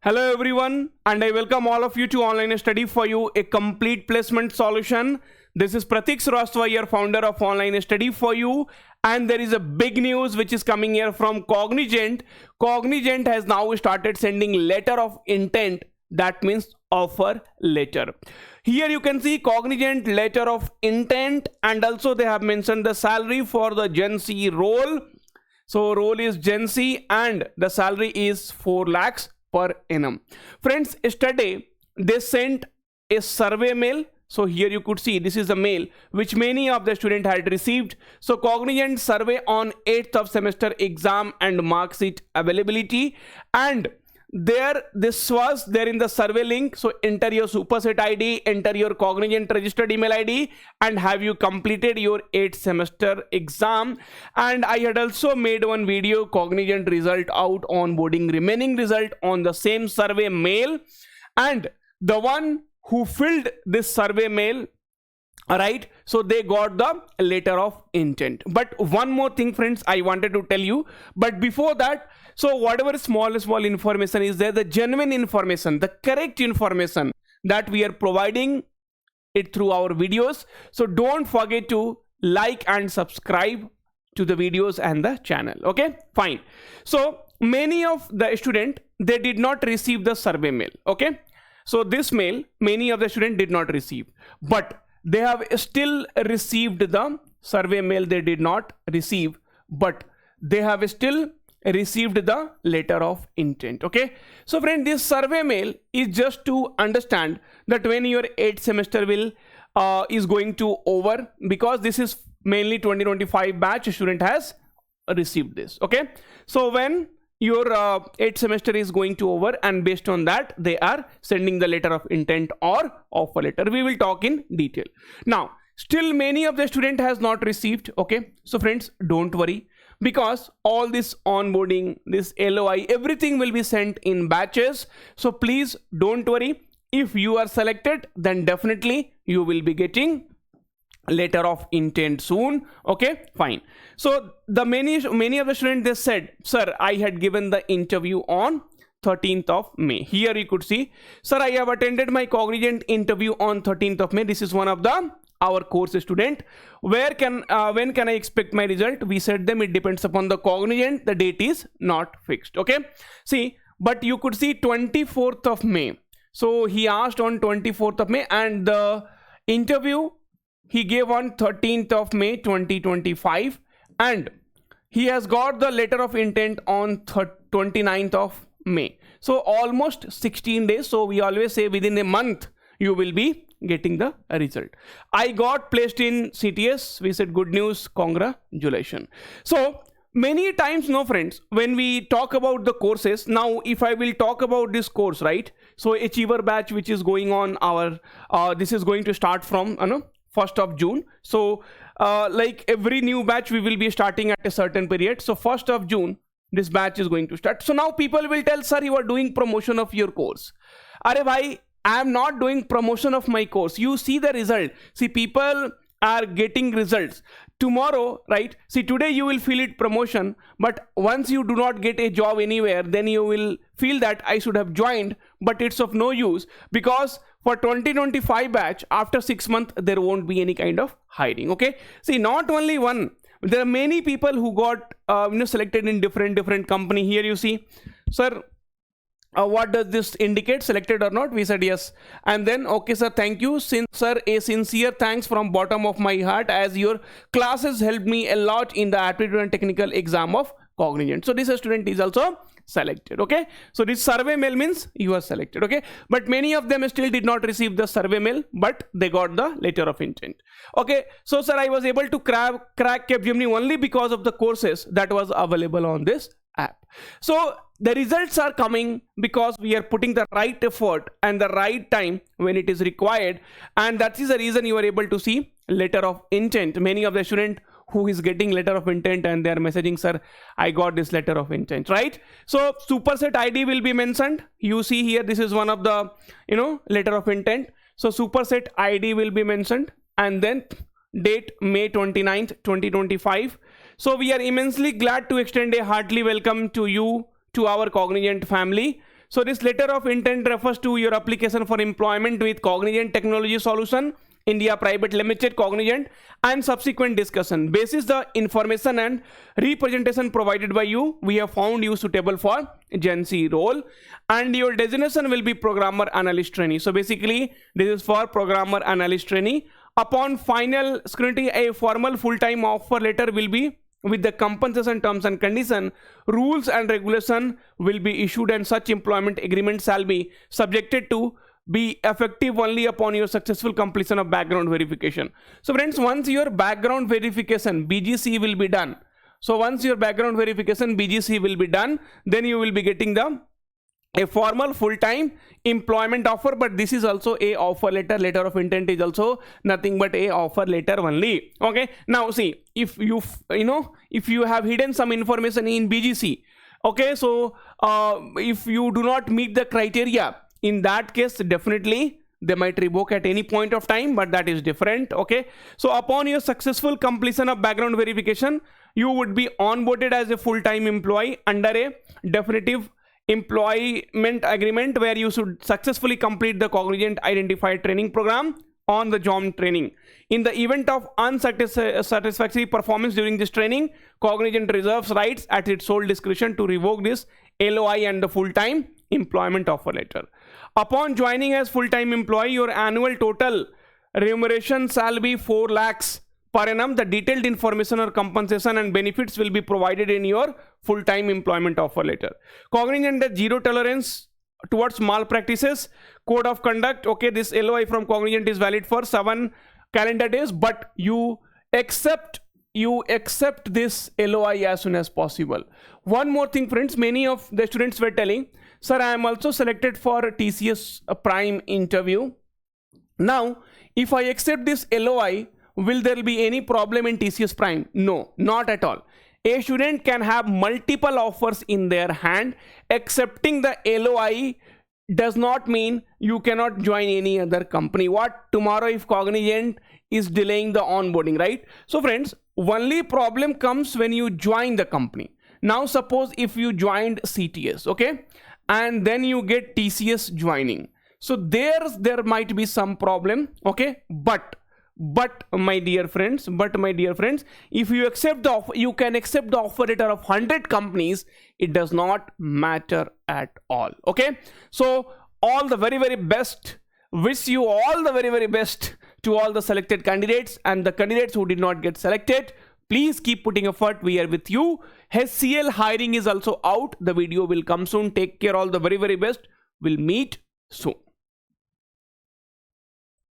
Hello everyone, and I welcome all of you to Online Study for You, a complete placement solution. This is Pratik Srivastava, your founder of Online Study for You, and there is a big news which is coming here from Cognizant. Cognizant has now started sending letter of intent, that means offer letter. Here you can see Cognizant letter of intent, and also they have mentioned the salary for the Gen Z role. So role is Gen Z and the salary is 4 lakhs per annum. Friends, yesterday they sent a survey mail. So here you could see this is a mail which many of the students had received. So Cognizant survey on 8th of semester exam and mark sheet availability, and this was there in the survey link. So enter your superset ID, enter your Cognizant registered email ID, and have you completed your 8th semester exam. And I had also made one video, Cognizant result out, onboarding remaining result, on the same survey mail. And the one who filled this survey mail, right, so they got the letter of intent. But one more thing, friends, I wanted to tell you, but before that, so whatever small information is there, the genuine information, the correct information that we are providing it through our videos. So don't forget to like and subscribe to the videos and the channel. Okay, fine. So many of the student, they did not receive the survey mail. Okay, so this mail many of the student did not receive, but they have still received the survey mail. They did not receive, but they have still received the letter of intent. Okay, so friend, this survey mail is just to understand that when your 8th semester will is going to over, because this is mainly 2025 batch student has received this. Okay, so when your 8th semester is going to over, and based on that they are sending the letter of intent or offer letter. We will talk in detail. Now still many of the student has not received. Okay, so friends, don't worry, because all this onboarding, this LOI, everything will be sent in batches. So please don't worry. If you are selected, then definitely you will be getting letter of intent soon. Okay, fine. So the many of the students, they said, sir, I had given the interview on 13th of May. Here you could see, sir, I have attended my Cognizant interview on 13th of May. This is one of the our course student. When can I expect my result? We said them it depends upon the Cognizant. The date is not fixed. Okay, see, but you could see 24th of May. So he asked on 24th of May, and the interview he gave on 13th of May 2025, and he has got the letter of intent on 29th of May. So almost 16 days. So we always say within a month you will be getting the result. I got placed in CTS. We said good news, congratulations. So many times, no friends, when we talk about the courses, now if I will talk about this course, right, so Achiever batch which is going on, our this is going to start from 1st of June. So like every new batch we will be starting at a certain period. So 1st of June this batch is going to start. So now people will tell, sir, you are doing promotion of your course. Arey bhai, I am not doing promotion of my course. You see the result. See, people are getting results tomorrow, right? See, today you will feel it promotion, but once you do not get a job anywhere, then you will feel that I should have joined, but it's of no use, because for 2025 batch, after 6 months there won't be any kind of hiring. Okay, see, not only one, there are many people who got selected in different company. Here you see, sir, what does this indicate, selected or not? We said yes. And then, okay sir, thank you, sir, a sincere thanks from bottom of my heart, as your classes helped me a lot in the aptitude and technical exam of Cognizant. So this student is also selected. Okay, so this survey mail means you are selected. Okay, but many of them still did not receive the survey mail, but they got the letter of intent. Okay, so sir, I was able to crack Capgemini only because of the courses that was available on this app. So the results are coming because we are putting the right effort and the right time when it is required, and that is the reason you are able to see letter of intent. Many of the student who is getting letter of intent, and they are messaging, sir, I got this letter of intent, right? So superset ID will be mentioned. You see here, this is one of the letter of intent. So superset ID will be mentioned, and then date May 29th 2025. So we are immensely glad to extend a heartily welcome to you to our Cognizant family. So this letter of intent refers to your application for employment with Cognizant Technology Solution India Private Limited, Cognizant, and subsequent discussion. Basis the information and representation provided by you, we have found you suitable for Gen Z role, and your designation will be programmer analyst trainee. So basically this is for programmer analyst trainee. Upon final scrutiny, a formal full-time offer letter will be with the compensation terms and condition, rules and regulation will be issued, and such employment agreement shall be subjected to be effective only upon your successful completion of background verification. So friends, once your background verification BGC will be done, so once your background verification BGC will be done, then you will be getting a formal full-time employment offer. But this is also a offer letter. Letter of intent is also nothing but a offer letter only. Okay, now see, if you if you have hidden some information in BGC, okay, so if you do not meet the criteria, in that case definitely they might revoke at any point of time, but that is different. Okay, so upon your successful completion of background verification, you would be onboarded as a full-time employee under a definitive employment agreement, where you should successfully complete the Cognizant identified training program on the job training. In the event of unsatisfactory performance during this training, Cognizant reserves rights at its sole discretion to revoke this LOI and the full-time employment offer letter. Upon joining as full-time employee, your annual total remuneration shall be 4 lakhs per annum. The detailed information or compensation and benefits will be provided in your full-time employment offer letter. Cognizant has zero tolerance towards malpractices, code of conduct. Okay, this LOI from Cognizant is valid for 7 calendar days, but you accept this LOI as soon as possible. One more thing, friends, many of the students were telling, sir, I am also selected for TCS Prime interview. Now, if I accept this LOI, will there be any problem in TCS Prime? No, not at all. A student can have multiple offers in their hand. Accepting the LOI does not mean you cannot join any other company. What tomorrow if Cognizant is delaying the onboarding, right? So friends, only problem comes when you join the company. Now suppose if you joined CTS, okay, and then you get TCS joining, so there might be some problem, okay, but my dear friends, if you accept the offer, you can accept the offer letter of 100 companies, it does not matter at all. Okay, so all the very, very best, wish you all the very, very best to all the selected candidates, and the candidates who did not get selected, please keep putting effort. We are with you. HCL hiring is also out. The video will come soon. Take care. All the very, very best. We'll meet soon.